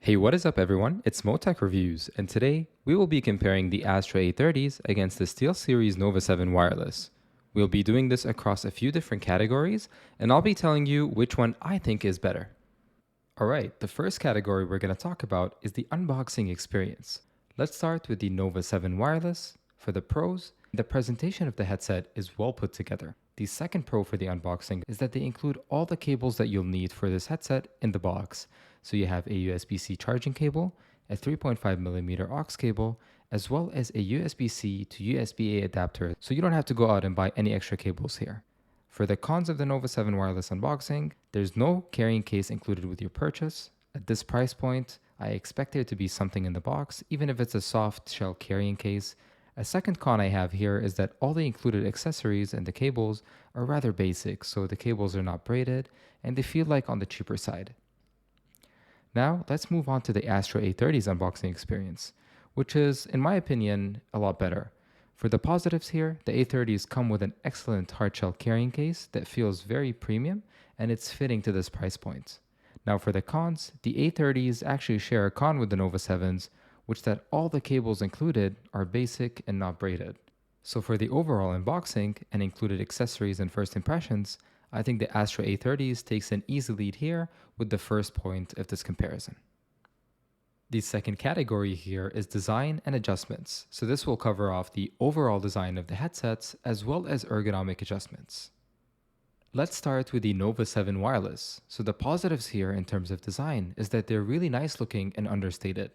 Hey, what is up everyone? It's moetechreviews, and today we will be comparing the Astro A30s against the SteelSeries Nova 7 wireless. We'll be doing this across a few different categories, and I'll be telling you which one I think is better. Alright, the first category we're going to talk about is the unboxing experience. Let's start with the Nova 7 wireless. For the pros, the presentation of the headset is well put together. The second pro for the unboxing is that they include all the cables that you'll need for this headset in the box. So you have a USB-C charging cable, a 3.5mm aux cable, as well as a USB-C to USB-A adapter, so you don't have to go out and buy any extra cables here. For the cons of the Nova 7 wireless unboxing, there's no carrying case included with your purchase. At this price point, I expect there to be something in the box, even if it's a soft shell carrying case. A second con I have here is that all the included accessories and the cables are rather basic, so the cables are not braided and they feel like on the cheaper side. Now, let's move on to the Astro A30's unboxing experience, which is, in my opinion, a lot better. For the positives here, the A30s come with an excellent hardshell carrying case that feels very premium and it's fitting to this price point. Now for the cons, the A30s actually share a con with the Nova 7s, which that all the cables included are basic and not braided. So for the overall unboxing and included accessories and first impressions, I think the Astro A30s takes an easy lead here with the first point of this comparison. The second category here is design and adjustments. So this will cover off the overall design of the headsets as well as ergonomic adjustments. Let's start with the Nova 7 wireless. So the positives here in terms of design is that they're really nice looking and understated.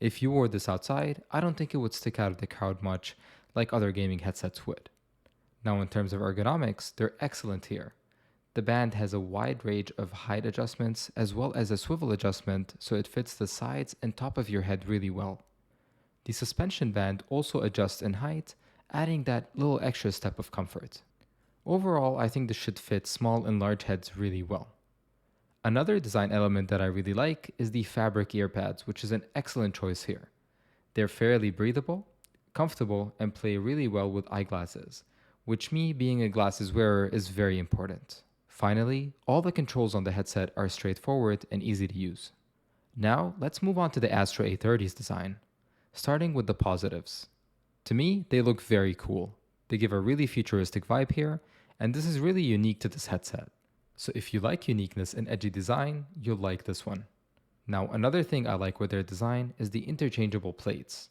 If you wore this outside, I don't think it would stick out of the crowd much like other gaming headsets would. Now in terms of ergonomics, they're excellent here. The band has a wide range of height adjustments as well as a swivel adjustment, so it fits the sides and top of your head really well. The suspension band also adjusts in height, adding that little extra step of comfort. Overall, I think this should fit small and large heads really well. Another design element that I really like is the fabric earpads, which is an excellent choice here. They're fairly breathable, comfortable, and play really well with eyeglasses, which me being a glasses wearer is very important. Finally, all the controls on the headset are straightforward and easy to use. Now, let's move on to the Astro A30's design, starting with the positives. To me, they look very cool. They give a really futuristic vibe here, and this is really unique to this headset. So if you like uniqueness and edgy design, you'll like this one. Now, another thing I like with their design is the interchangeable plates.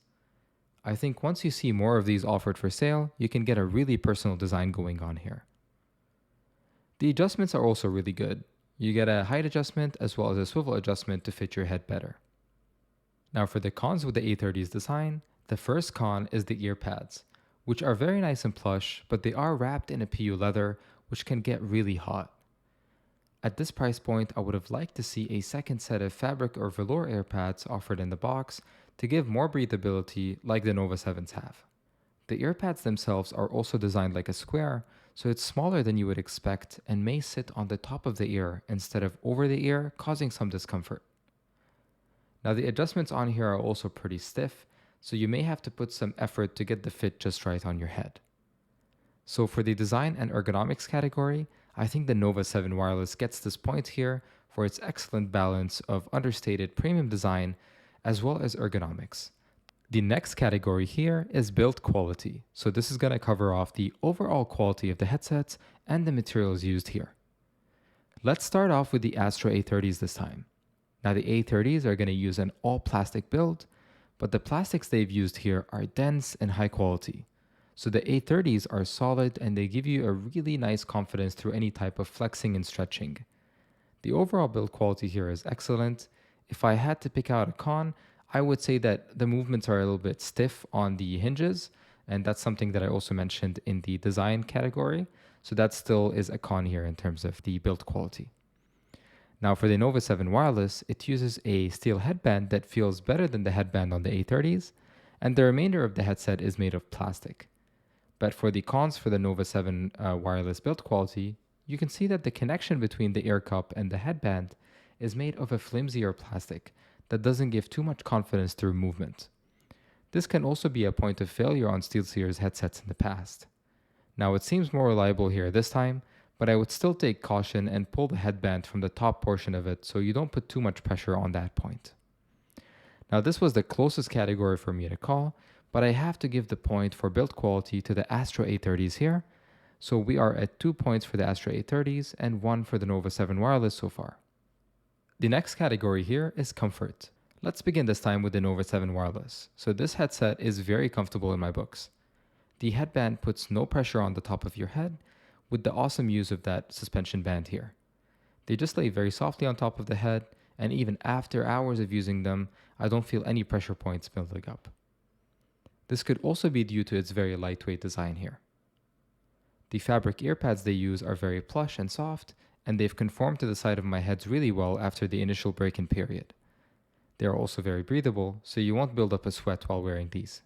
I think once you see more of these offered for sale, you can get a really personal design going on here. The adjustments are also really good. You get a height adjustment as well as a swivel adjustment to fit your head better. Now for the cons with the A30's design, the first con is the earpads, which are very nice and plush, but they are wrapped in a PU leather, which can get really hot. At this price point, I would have liked to see a second set of fabric or velour earpads offered in the box to give more breathability like the Nova 7s have. The earpads themselves are also designed like a square, so it's smaller than you would expect and may sit on the top of the ear instead of over the ear, causing some discomfort. Now the adjustments on here are also pretty stiff, so you may have to put some effort to get the fit just right on your head. So for the design and ergonomics category, I think the Nova 7 wireless gets this point here for its excellent balance of understated premium design as well as ergonomics. The next category here is build quality. So this is going to cover off the overall quality of the headsets and the materials used here. Let's start off with the Astro A30s this time. Now the A30s are going to use an all plastic build, but the plastics they've used here are dense and high quality. So the A30s are solid and they give you a really nice confidence through any type of flexing and stretching. The overall build quality here is excellent. If I had to pick out a con, I would say that the movements are a little bit stiff on the hinges, and that's something that I also mentioned in the design category. So that still is a con here in terms of the build quality. Now for the Nova 7 wireless, it uses a steel headband that feels better than the headband on the A30s, and the remainder of the headset is made of plastic. But for the cons for the Nova 7 wireless build quality, you can see that the connection between the ear cup and the headband is made of a flimsier plastic that doesn't give too much confidence through movement. This can also be a point of failure on SteelSeries headsets in the past. Now it seems more reliable here this time, but I would still take caution and pull the headband from the top portion of it so you don't put too much pressure on that point. Now this was the closest category for me to call, but I have to give the point for build quality to the Astro A30s here. So we are at 2 points for the Astro A30s and 1 for the Nova 7 wireless so far. The next category here is comfort. Let's begin this time with the Nova 7 wireless. So this headset is very comfortable in my books. The headband puts no pressure on the top of your head with the awesome use of that suspension band here. They just lay very softly on top of the head, and even after hours of using them, I don't feel any pressure points building up. This could also be due to its very lightweight design here. The fabric earpads they use are very plush and soft, and they've conformed to the side of my head really well after the initial break-in period. They are also very breathable, so you won't build up a sweat while wearing these.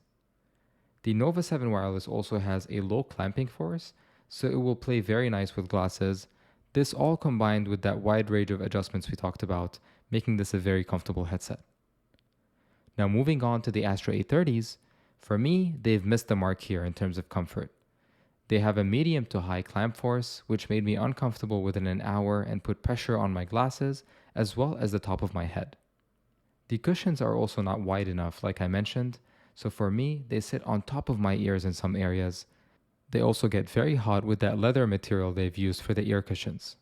The Nova 7 wireless also has a low clamping force, so it will play very nice with glasses. This all combined with that wide range of adjustments we talked about, making this a very comfortable headset. Now moving on to the Astro A30s, for me, they've missed the mark here in terms of comfort. They have a medium to high clamp force, which made me uncomfortable within an hour and put pressure on my glasses as well as the top of my head. The cushions are also not wide enough, like I mentioned, so for me, they sit on top of my ears in some areas. They also get very hot with that leather material they've used for the ear cushions.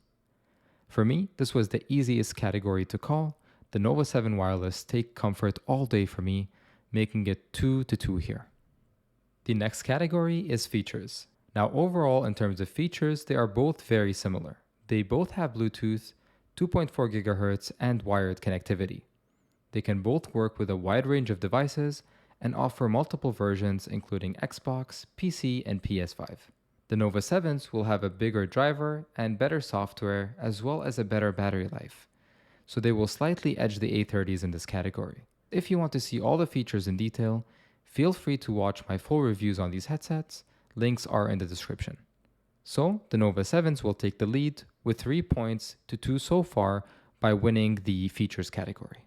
For me, this was the easiest category to call. The Nova 7 wireless take comfort all day for me, making it 2 to 2 here. The next category is features. Now overall, in terms of features, they are both very similar. They both have Bluetooth, 2.4 GHz, and wired connectivity. They can both work with a wide range of devices and offer multiple versions including Xbox, PC, and PS5. The Nova 7s will have a bigger driver and better software as well as a better battery life, so they will slightly edge the A30s in this category. If you want to see all the features in detail, feel free to watch my full reviews on these headsets. Links are in the description. So the Nova 7s will take the lead with 3 points to 2 so far by winning the features category.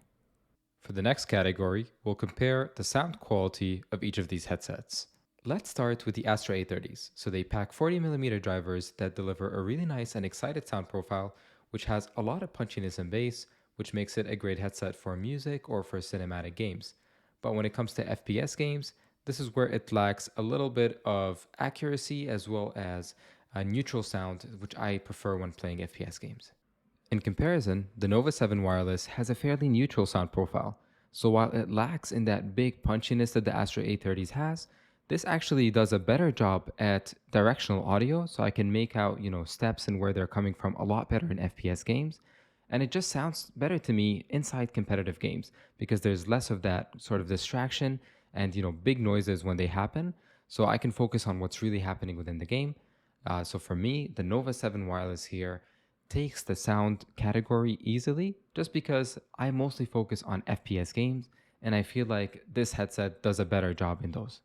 For the next category, we'll compare the sound quality of each of these headsets. Let's start with the Astro A30s. So they pack 40mm drivers that deliver a really nice and excited sound profile, which has a lot of punchiness and bass, which makes it a great headset for music or for cinematic games. But when it comes to FPS games, this is where it lacks a little bit of accuracy as well as a neutral sound, which I prefer when playing FPS games. In comparison, the Nova 7 wireless has a fairly neutral sound profile, so while it lacks in that big punchiness that the Astro A30s has, this actually does a better job at directional audio, so I can make out, steps and where they're coming from a lot better in FPS games, and it just sounds better to me inside competitive games because there's less of that sort of distraction and big noises when they happen, so I can focus on what's really happening within the game. So for me, the Nova 7 wireless here takes the sound category easily just because I mostly focus on FPS games and I feel like this headset does a better job in those.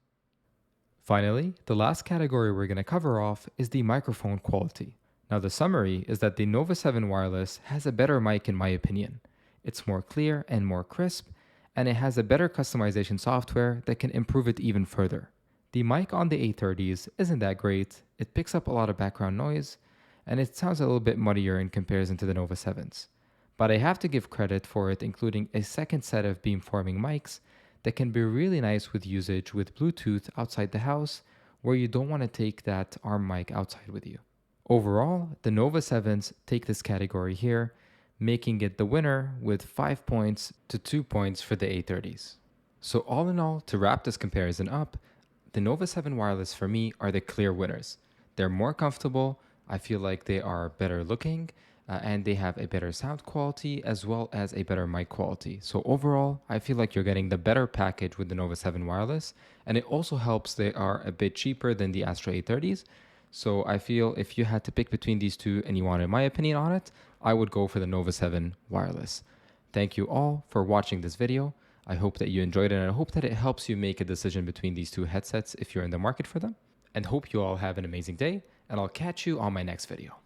Finally, the last category we're going to cover off is the microphone quality. Now the summary is that the Nova 7 wireless has a better mic in my opinion. It's more clear and more crisp, and it has a better customization software that can improve it even further. The mic on the A30s isn't that great, it picks up a lot of background noise, and it sounds a little bit muddier in comparison to the Nova 7s. But I have to give credit for it including a second set of beamforming mics that can be really nice with usage with Bluetooth outside the house where you don't want to take that arm mic outside with you. Overall, the Nova 7s take this category here, making it the winner with 5 points to 2 points for the A30s. So all in all, to wrap this comparison up, the Nova 7 wireless for me are the clear winners. They're more comfortable, I feel like they are better looking, and they have a better sound quality as well as a better mic quality. So overall, I feel like you're getting the better package with the Nova 7 wireless, and it also helps they are a bit cheaper than the Astro A30s. So I feel if you had to pick between these two and you wanted my opinion on it, I would go for the Nova 7 wireless. Thank you all for watching this video. I hope that you enjoyed it, and I hope that it helps you make a decision between these two headsets if you're in the market for them. And hope you all have an amazing day, and I'll catch you on my next video.